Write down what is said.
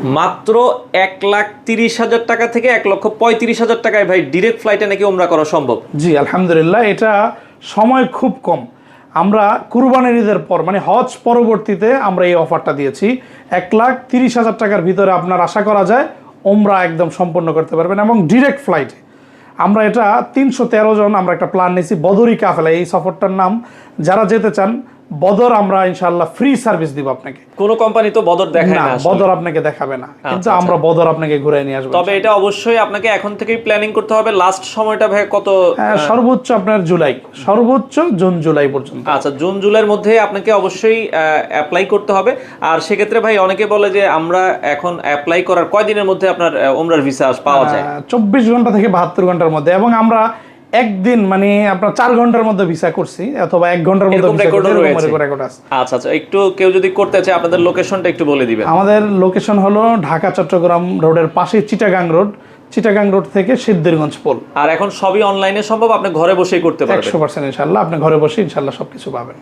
মাত্র 1,30,000 টাকা থেকে 1,35,000 টাকায় ভাই ডিরেক্ট ফ্লাইটে নাকি ওমরা করা সম্ভব? জি আলহামদুলিল্লাহ, এটা সময় খুব কম। আমরা কুরবানির ঈদের পর মানে হজ পরবর্তীতে আমরা এই অফারটা দিয়েছি। 1,30,000 টাকার ভিতরে আপনার আশা করা যায় ওমরা একদম সম্পন্ন করতে পারবেন এবং ডিরেক্ট ফ্লাইটে। আমরা এটা 313 জন আমরা একটা প্ল্যান নিয়েছি, বদরি কাফেলা এই সফরটার নাম। যারা যেতে চান বদর, আমরা ইনশাআল্লাহ ফ্রি সার্ভিস দিব আপনাকে। কোন কোম্পানি তো বদর দেখায় না, বদর আপনাকে দেখাবে না, কিন্তু আমরা বদর আপনাকে ঘুরে নিয়ে আসবো। তবে এটা অবশ্যই আপনাকে এখন থেকেই প্ল্যানিং করতে হবে। লাস্ট সময়টা ভাই কত? সর্বোচ্চ আপনার জুলাই, সর্বোচ্চ জুন জুলাই পর্যন্ত। আচ্ছা, জুন জুলাইয়ের মধ্যে আপনাকে অবশ্যই অ্যাপ্লাই করতে হবে। আর সেক্ষেত্রে ভাই অনেকে বলে যে আমরা এখন অ্যাপ্লাই করার কয়দিনের মধ্যে আপনার ওমরার ভিসা পাওয়া যায়? 24 ঘন্টা থেকে 72 ঘন্টার মধ্যে। এবং আমরা একদিন মানে আপনার 4 ঘন্টার মধ্যে ভিসা করছি অথবা 1 ঘন্টার মধ্যে ভিসা করছি। আচ্ছা আচ্ছা, একটু কেউ যদি করতে চায় আপনাদের লোকেশনটা একটু বলে দিবেন। আমাদের লোকেশন হলো ঢাকা চট্টগ্রাম রোডের পাশে চিটাগাং রোড। চিটাগাং রোড থেকে সিদ্ধিরগঞ্জ পোল। আর এখন সবই অনলাইনে সম্ভব, আপনি ঘরে বসেই করতে পারবেন 100% ইনশাআল্লাহ। আপনি ঘরে বসে ইনশাআল্লাহ সবকিছু পাবেন।